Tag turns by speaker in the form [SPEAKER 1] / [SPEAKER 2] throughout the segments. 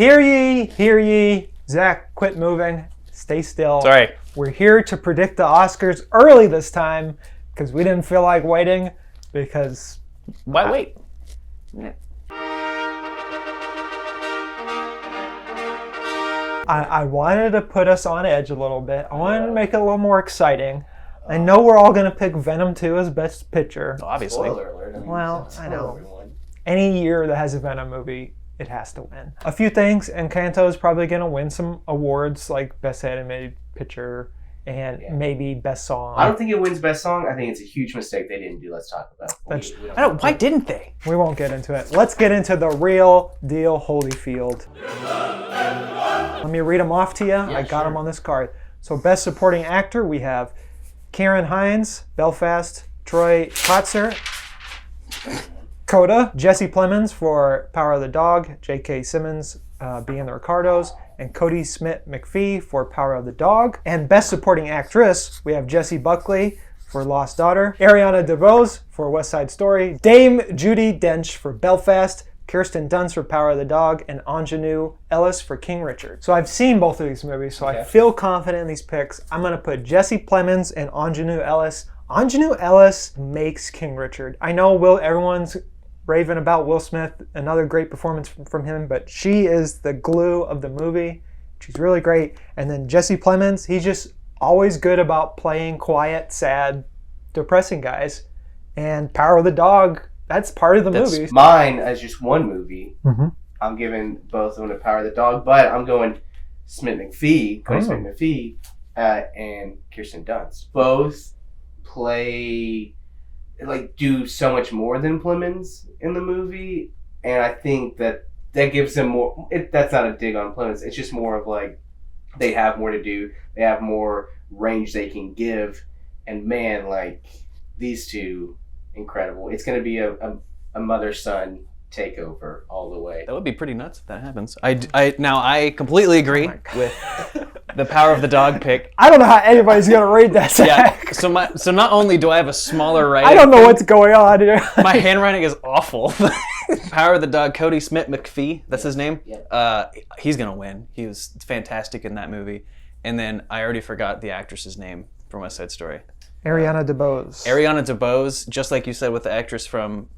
[SPEAKER 1] Hear ye, hear ye. Zach, quit moving. Stay still.
[SPEAKER 2] Sorry.
[SPEAKER 1] We're here to predict the Oscars early this time because we didn't feel like waiting because...
[SPEAKER 2] Why wait?
[SPEAKER 1] I wanted to put us on edge a little bit. I wanted to make it a little more exciting. I know we're all going to pick Venom 2 as Best Picture.
[SPEAKER 2] Obviously.
[SPEAKER 3] Spoiler alert. I mean,
[SPEAKER 1] Well,
[SPEAKER 3] spoil
[SPEAKER 1] I know.
[SPEAKER 3] everyone.
[SPEAKER 1] Any year that has a Venom movie, it has to win. A few things, Encanto is probably going to win some awards like Best Animated Picture and maybe Best Song.
[SPEAKER 3] I don't think it wins Best Song. I think it's a huge mistake they didn't do. Let's talk about it. We don't
[SPEAKER 2] Why didn't they?
[SPEAKER 1] We won't get into it. Let's get into the real deal Holyfield. Let me read them off to you. I got them on this card. So Best Supporting Actor, we have Karen Hines, Belfast, Troy Kotzer, Coda, Jesse Plemons for Power of the Dog, J.K. Simmons being the Ricardos, and Cody Smith-McPhee for Power of the Dog. And Best Supporting Actress, we have Jessie Buckley for Lost Daughter, Ariana DeBose for West Side Story, Dame Judi Dench for Belfast, Kirsten Dunst for Power of the Dog, and Anjanou Ellis for King Richard. So I've seen both of these movies, so I feel confident in these picks. I'm going to put Jesse Plemons and Anjanou Ellis. Anjanou Ellis makes King Richard. I know everyone's raving about Will Smith, another great performance from him, but she is the glue of the movie. She's really great. And then Jesse Plemons, he's just always good about playing quiet, sad, depressing guys. And Power of the Dog, that's part of the movie.
[SPEAKER 3] Mine as just one movie.
[SPEAKER 1] Mm-hmm.
[SPEAKER 3] I'm giving both of them to Power of the Dog, but I'm going Cody Smith-McPhee, and Kirsten Dunst. Both do so much more than Plemons in the movie, and I think that gives them more. That's not a dig on Plemons. It's just more of like they have more to do. They have more range they can give, and man, like these two, incredible. It's going to be a mother-son takeover all the way.
[SPEAKER 2] That would be pretty nuts if that happens. I completely agree with the Power of the Dog pick.
[SPEAKER 1] I don't know how anybody's going to rate that, Zach.
[SPEAKER 2] Yeah, so not only do I have a smaller writing...
[SPEAKER 1] I don't know what's going on here.
[SPEAKER 2] My handwriting is awful. Power of the Dog, Cody Smith-McPhee, that's his name. Yeah. He's going to win. He was fantastic in that movie. And then I already forgot the actress's name from West Side Story.
[SPEAKER 1] Ariana DeBose.
[SPEAKER 2] Ariana DeBose, just like you said with the actress from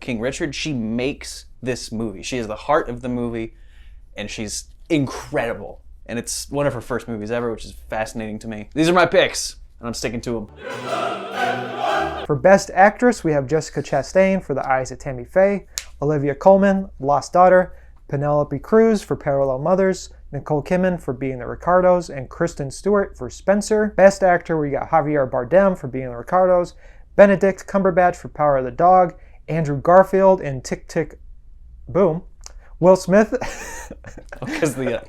[SPEAKER 2] King Richard, she makes this movie. She is the heart of the movie, and she's incredible. And it's one of her first movies ever, which is fascinating to me. These are my picks, and I'm sticking to them.
[SPEAKER 1] For Best Actress, we have Jessica Chastain for The Eyes of Tammy Faye, Olivia Colman, Lost Daughter, Penelope Cruz for Parallel Mothers, Nicole Kidman for Being the Ricardos, and Kristen Stewart for Spencer. Best Actor, we got Javier Bardem for Being the Ricardos, Benedict Cumberbatch for Power of the Dog, Andrew Garfield in Tick, Tick, Boom, Will Smith...
[SPEAKER 2] Because the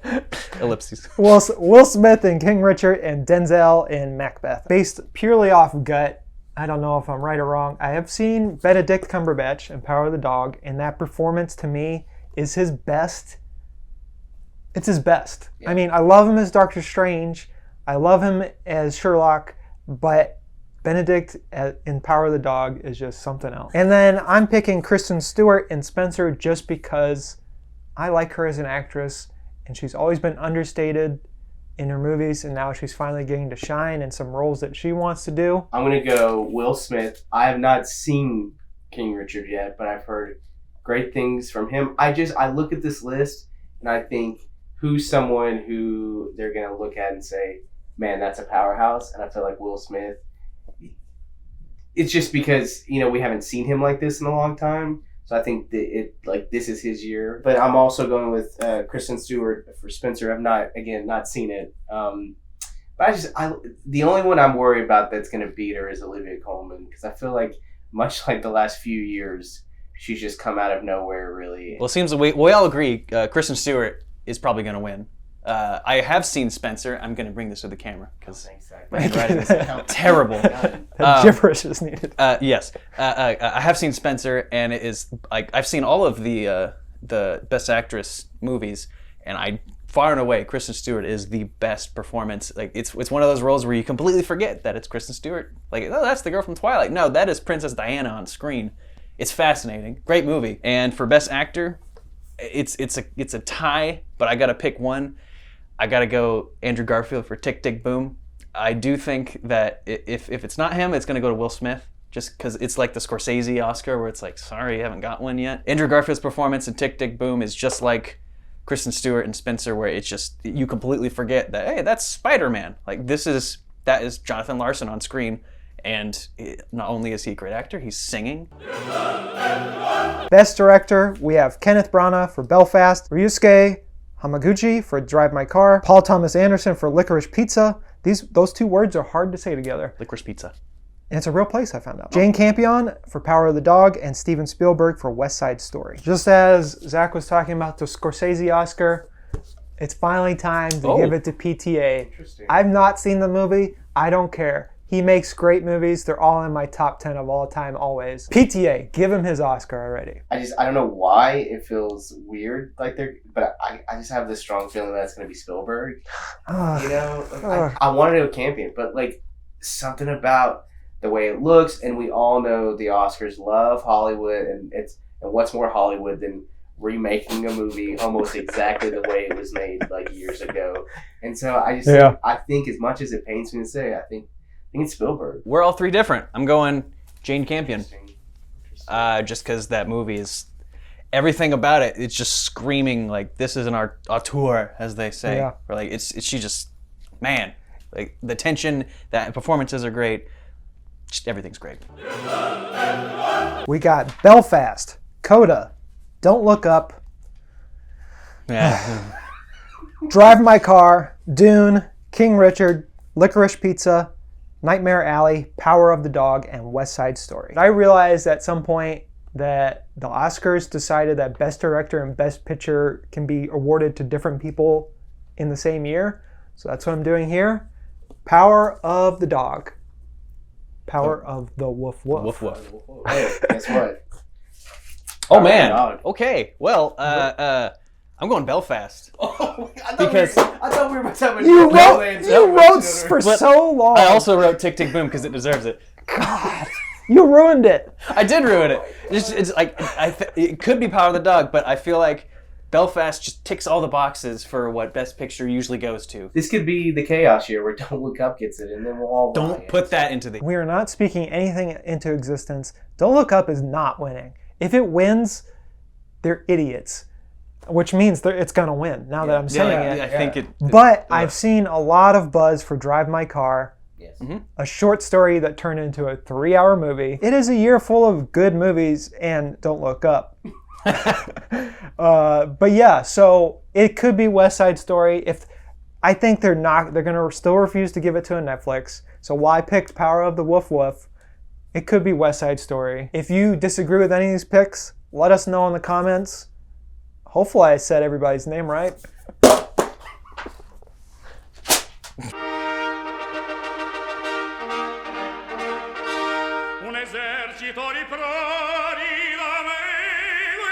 [SPEAKER 2] ellipses.
[SPEAKER 1] Will Smith in King Richard, and Denzel in Macbeth. Based purely off gut, I don't know if I'm right or wrong, I have seen Benedict Cumberbatch in Power of the Dog, and that performance to me is his best. It's his best. Yeah. I mean, I love him as Doctor Strange. I love him as Sherlock, but Benedict in Power of the Dog is just something else. And then I'm picking Kristen Stewart in Spencer just because I like her as an actress, and she's always been understated in her movies, and now she's finally getting to shine in some roles that she wants to do.
[SPEAKER 3] I'm going to go Will Smith. I have not seen King Richard yet, but I've heard great things from him. I look at this list, and I think, who's someone who they're going to look at and say, man, that's a powerhouse? And I feel like Will Smith, it's just because, we haven't seen him like this in a long time. So I think that this is his year. But I'm also going with Kristen Stewart for Spencer. I've not seen it. But the only one I'm worried about that's going to beat her is Olivia Colman, because I feel like, much like the last few years, she's just come out of nowhere, really.
[SPEAKER 2] Well, it seems we all agree Kristen Stewart is probably going to win. I have seen Spencer. I'm going to bring this to the camera because my handwriting is terrible.
[SPEAKER 1] Gibberish is needed.
[SPEAKER 2] Yes, I have seen Spencer, and it is I've seen all of the Best Actress movies, and far and away Kristen Stewart is the best performance. Like it's one of those roles where you completely forget that it's Kristen Stewart. Like, oh, that's the girl from Twilight. No, that is Princess Diana on screen. It's fascinating. Great movie. And for Best Actor, it's a tie, but I gotta pick one. I gotta go Andrew Garfield for Tick Tick Boom. I do think that if it's not him, it's gonna go to Will Smith. Just because it's like the Scorsese Oscar where it's like, sorry, you haven't got one yet. Andrew Garfield's performance in Tick Tick Boom is just like Kristen Stewart and Spencer, where it's just, you completely forget that, hey, that's Spider-Man. Like that is Jonathan Larson on screen. And not only is he a great actor, he's singing.
[SPEAKER 1] Best Director, we have Kenneth Branagh for Belfast, Ryusuke Hamaguchi for Drive My Car, Paul Thomas Anderson for Licorice Pizza. Those two words are hard to say together.
[SPEAKER 2] Licorice Pizza.
[SPEAKER 1] And it's a real place, I found out. Jane Campion for Power of the Dog, and Steven Spielberg for West Side Story. Just as Zach was talking about the Scorsese Oscar, it's finally time to give it to PTA.
[SPEAKER 3] Interesting.
[SPEAKER 1] I've not seen the movie. I don't care. He makes great movies. They're all in my top 10 of all time, always. PTA, give him his Oscar already.
[SPEAKER 3] I don't know why it feels weird but I just have this strong feeling that it's going to be Spielberg. You know, I wanted to Campion, but like something about the way it looks, and we all know the Oscars love Hollywood, and what's more Hollywood than remaking a movie almost exactly the way it was made like years ago. And so I think as much as it pains me to say, I think it's Spielberg.
[SPEAKER 2] We're all three different. I'm going Jane Campion.
[SPEAKER 3] Interesting.
[SPEAKER 2] Just because that movie is, everything about it, it's just screaming like, this is an auteur, as they say.
[SPEAKER 1] Yeah.
[SPEAKER 2] Or like she just, man, like the tension, that performances are great. Just everything's great.
[SPEAKER 1] We got Belfast, Coda, Don't Look Up,
[SPEAKER 2] Yeah.
[SPEAKER 1] Drive My Car, Dune, King Richard, Licorice Pizza, Nightmare Alley, Power of the Dog, and West Side Story. I realized at some point that the Oscars decided that Best Director and Best Picture can be awarded to different people in the same year. So that's what I'm doing here. Power of the Dog. Power of the Woof Woof.
[SPEAKER 2] Woof woof.
[SPEAKER 3] Hey, guess what?
[SPEAKER 2] Oh
[SPEAKER 3] Power of the
[SPEAKER 2] man.
[SPEAKER 3] Dog.
[SPEAKER 2] Okay. Well, I'm going Belfast.
[SPEAKER 3] Oh, I
[SPEAKER 2] Because-
[SPEAKER 3] thought we were about to have a
[SPEAKER 1] You
[SPEAKER 3] no
[SPEAKER 1] wrote,
[SPEAKER 3] answer
[SPEAKER 1] you
[SPEAKER 3] for
[SPEAKER 1] wrote
[SPEAKER 3] each other.
[SPEAKER 1] for
[SPEAKER 2] But
[SPEAKER 1] so long.
[SPEAKER 2] I also wrote Tick Tick Boom because it deserves it.
[SPEAKER 1] God, you ruined it.
[SPEAKER 2] I did ruin it. It's like it could be Power of the Dog, but I feel like Belfast just ticks all the boxes for what Best Picture usually goes to.
[SPEAKER 3] This could be the chaos year where Don't Look Up gets it, and then we'll all
[SPEAKER 2] Don't
[SPEAKER 3] riot.
[SPEAKER 2] put that into the.
[SPEAKER 1] We are not speaking anything into existence. Don't Look Up is not winning. If it wins, they're idiots, which means it's going to win now that I'm saying it.
[SPEAKER 2] I think it.
[SPEAKER 1] But I've seen a lot of buzz for Drive My Car,
[SPEAKER 3] Yes.
[SPEAKER 1] a short story that turned into a 3-hour movie. It is a year full of good movies and Don't Look Up. But yeah, so it could be West Side Story. If I think they're going to still refuse to give it to a Netflix. So while I picked Power of the Woof Woof, it could be West Side Story. If you disagree with any of these picks, let us know in the comments. Hopefully I said everybody's name right.
[SPEAKER 4] Un esercito di prole